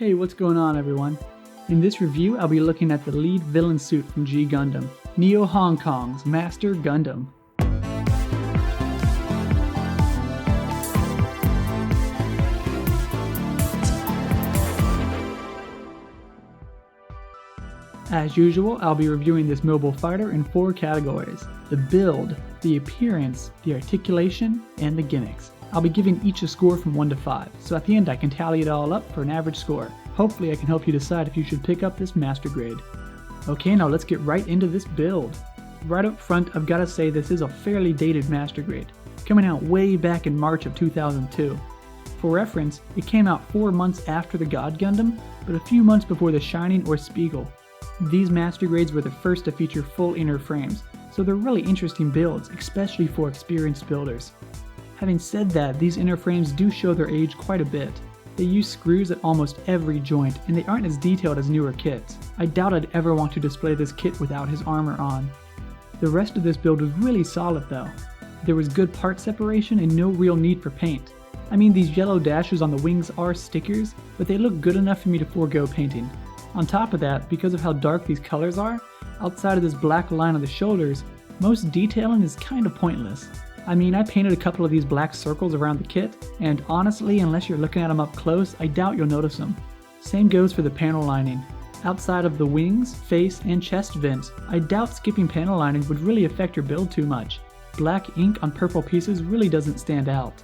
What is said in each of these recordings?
Hey, what's going on everyone? In this review, I'll be looking at the lead villain suit from G Gundam, Neo Hong Kong's Master Gundam. As usual, I'll be reviewing this mobile fighter in 4 categories: the build, the appearance, the articulation, and the gimmicks. I'll be giving each a score from 1 to 5, so at the end I can tally it all up for an average score. Hopefully I can help you decide if you should pick up this Master Grade. Okay, now let's get right into this build. Right up front, I've got to say this is a fairly dated Master Grade, coming out way back in March of 2002. For reference, it came out 4 months after the God Gundam, but a few months before the Shining or Spiegel. These Master Grades were the first to feature full inner frames, so they're really interesting builds, especially for experienced builders. Having said that, these inner frames do show their age quite a bit. They use screws at almost every joint, and they aren't as detailed as newer kits. I doubt I'd ever want to display this kit without his armor on. The rest of this build was really solid though. There was good part separation and no real need for paint. I mean, these yellow dashes on the wings are stickers, but they look good enough for me to forego painting. On top of that, because of how dark these colors are, outside of this black line on the shoulders, most detailing is kind of pointless. I mean, I painted a couple of these black circles around the kit, and honestly, unless you're looking at them up close, I doubt you'll notice them. Same goes for the panel lining. Outside of the wings, face, and chest vents, I doubt skipping panel lining would really affect your build too much. Black ink on purple pieces really doesn't stand out.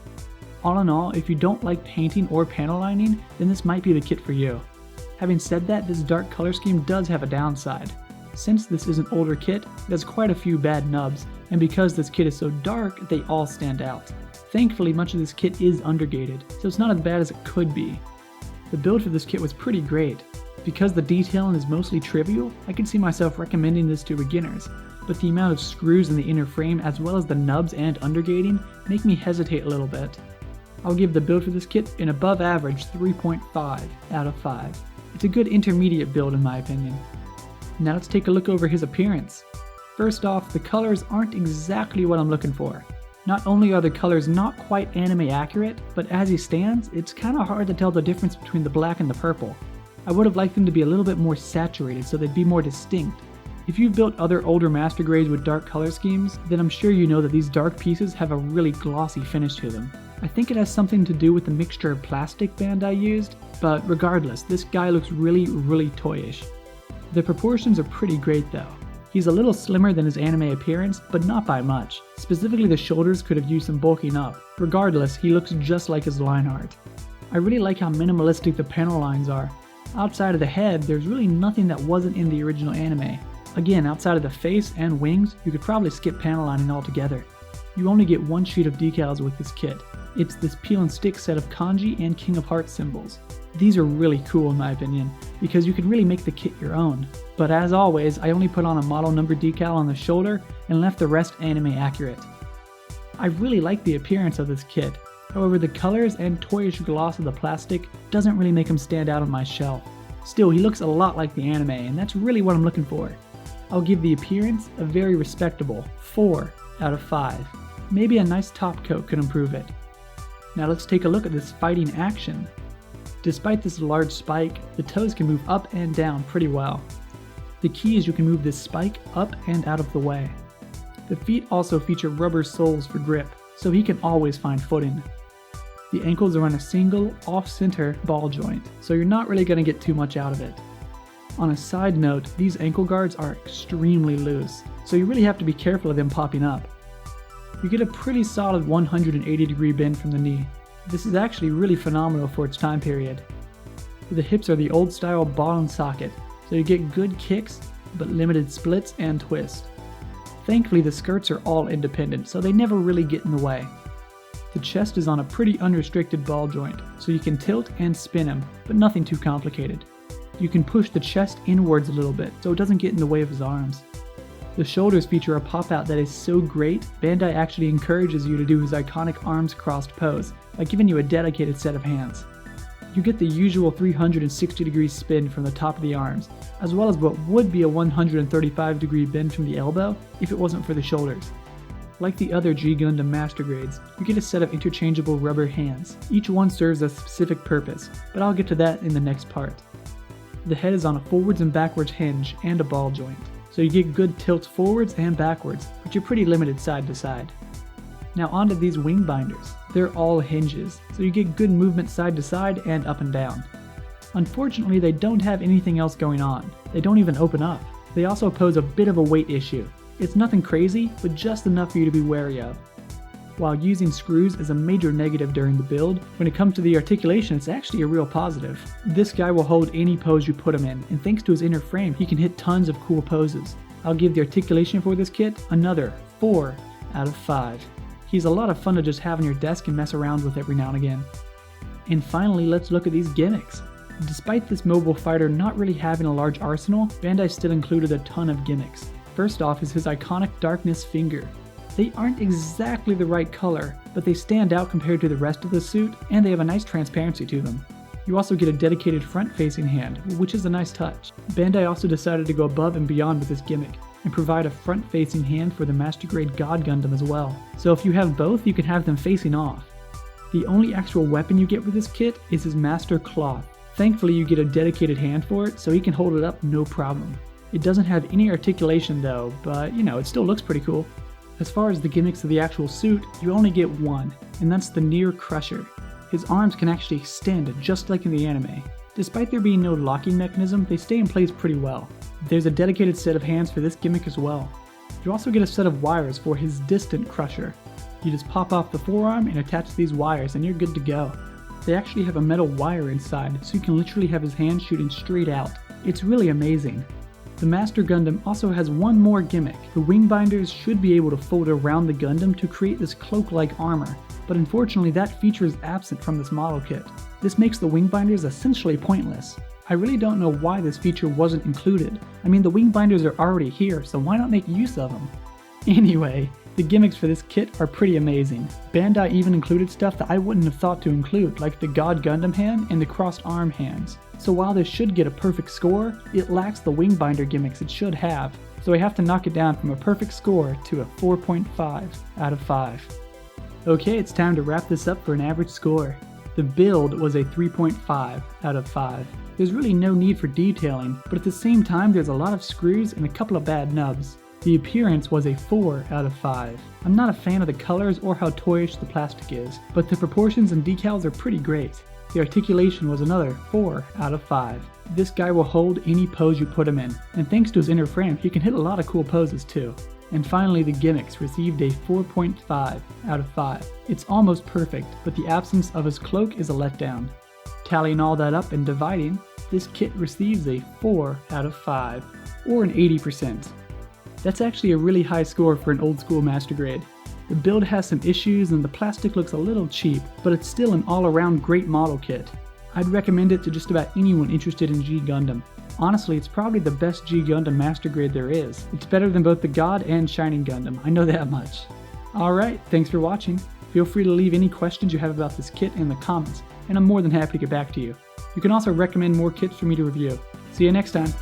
All in all, if you don't like painting or panel lining, then this might be the kit for you. Having said that, this dark color scheme does have a downside. Since this is an older kit, it has quite a few bad nubs, and because this kit is so dark, they all stand out. Thankfully, much of this kit is undergated, so it's not as bad as it could be. The build for this kit was pretty great. Because the detailing is mostly trivial, I can see myself recommending this to beginners, but the amount of screws in the inner frame as well as the nubs and undergating make me hesitate a little bit. I'll give the build for this kit an above average 3.5 out of 5. It's a good intermediate build in my opinion. Now let's take a look over his appearance. First off, the colors aren't exactly what I'm looking for. Not only are the colors not quite anime accurate, but as he stands, it's kinda hard to tell the difference between the black and the purple. I would have liked them to be a little bit more saturated so they'd be more distinct. If you've built other older Master Grades with dark color schemes, then I'm sure you know that these dark pieces have a really glossy finish to them. I think it has something to do with the mixture of plastic band I used, but regardless, this guy looks really toyish. The proportions are pretty great though. He's a little slimmer than his anime appearance, but not by much. Specifically the shoulders could have used some bulking up. Regardless, he looks just like his line art. I really like how minimalistic the panel lines are. Outside of the head, there's really nothing that wasn't in the original anime. Again, outside of the face and wings, you could probably skip panel lining altogether. You only get 1 sheet of decals with this kit. It's this peel and stick set of kanji and King of Hearts symbols. These are really cool in my opinion, because you can really make the kit your own. But as always, I only put on a model number decal on the shoulder and left the rest anime accurate. I really like the appearance of this kit, however the colors and toyish gloss of the plastic doesn't really make him stand out on my shelf. Still, he looks a lot like the anime, and that's really what I'm looking for. I'll give the appearance a very respectable 4 out of 5. Maybe a nice top coat could improve it. Now let's take a look at this fighting action. Despite this large spike, the toes can move up and down pretty well. The key is you can move this spike up and out of the way. The feet also feature rubber soles for grip, so he can always find footing. The ankles are on a single, off-center ball joint, so you're not really going to get too much out of it. On a side note, these ankle guards are extremely loose, so you really have to be careful of them popping up. You get a pretty solid 180-degree bend from the knee. This is actually really phenomenal for its time period. The hips are the old style ball and socket, so you get good kicks, but limited splits and twists. Thankfully the skirts are all independent, so they never really get in the way. The chest is on a pretty unrestricted ball joint, so you can tilt and spin him, but nothing too complicated. You can push the chest inwards a little bit, so it doesn't get in the way of his arms. The shoulders feature a pop-out that is so great, Bandai actually encourages you to do his iconic arms crossed pose by giving you a dedicated set of hands. You get the usual 360-degree spin from the top of the arms, as well as what would be a 135-degree bend from the elbow if it wasn't for the shoulders. Like the other G Gundam Master Grades, you get a set of interchangeable rubber hands. Each one serves a specific purpose, but I'll get to that in the next part. The head is on a forwards and backwards hinge and a ball joint, so you get good tilts forwards and backwards, but you're pretty limited side to side. Now onto these wing binders. They're all hinges, so you get good movement side to side and up and down. Unfortunately, they don't have anything else going on. They don't even open up. They also pose a bit of a weight issue. It's nothing crazy, but just enough for you to be wary of. While using screws is a major negative during the build, when it comes to the articulation, it's actually a real positive. This guy will hold any pose you put him in, and thanks to his inner frame, he can hit tons of cool poses. I'll give the articulation for this kit another 4 out of 5. He's a lot of fun to just have on your desk and mess around with every now and again. And finally, let's look at these gimmicks. Despite this mobile fighter not really having a large arsenal, Bandai still included a ton of gimmicks. First off is his iconic darkness finger. They aren't exactly the right color, but they stand out compared to the rest of the suit, and they have a nice transparency to them. You also get a dedicated front-facing hand, which is a nice touch. Bandai also decided to go above and beyond with this gimmick, and provide a front-facing hand for the Master Grade God Gundam as well. So if you have both, you can have them facing off. The only actual weapon you get with this kit is his Master Cloth. Thankfully you get a dedicated hand for it, so he can hold it up no problem. It doesn't have any articulation though, but it still looks pretty cool. As far as the gimmicks of the actual suit, you only get one, and that's the Near Crusher. His arms can actually extend just like in the anime. Despite there being no locking mechanism, they stay in place pretty well. There's a dedicated set of hands for this gimmick as well. You also get a set of wires for his Distant Crusher. You just pop off the forearm and attach these wires and you're good to go. They actually have a metal wire inside, so you can literally have his hand shooting straight out. It's really amazing. The Master Gundam also has one more gimmick. The wing binders should be able to fold around the Gundam to create this cloak-like armor, but unfortunately that feature is absent from this model kit. This makes the wing binders essentially pointless. I really don't know why this feature wasn't included. I mean, the wing binders are already here, so why not make use of them? Anyway, the gimmicks for this kit are pretty amazing. Bandai even included stuff that I wouldn't have thought to include, like the God Gundam hand and the crossed arm hands. So while this should get a perfect score, it lacks the wing binder gimmicks it should have, so I have to knock it down from a perfect score to a 4.5 out of 5. Okay, it's time to wrap this up for an average score. The build was a 3.5 out of 5. There's really no need for detailing, but at the same time there's a lot of screws and a couple of bad nubs. The appearance was a 4 out of 5. I'm not a fan of the colors or how toyish the plastic is, but the proportions and decals are pretty great. The articulation was another 4 out of 5. This guy will hold any pose you put him in, and thanks to his inner frame, he can hit a lot of cool poses too. And finally, the gimmicks received a 4.5 out of 5. It's almost perfect, but the absence of his cloak is a letdown. Tallying all that up and dividing, this kit receives a 4 out of 5, or an 80%. That's actually a really high score for an old school Master Grade. The build has some issues and the plastic looks a little cheap, but it's still an all-around great model kit. I'd recommend it to just about anyone interested in G Gundam. Honestly, it's probably the best G Gundam Master Grade there is. It's better than both the God and Shining Gundam, I know that much. Alright, thanks for watching. Feel free to leave any questions you have about this kit in the comments, and I'm more than happy to get back to you. You can also recommend more kits for me to review. See you next time!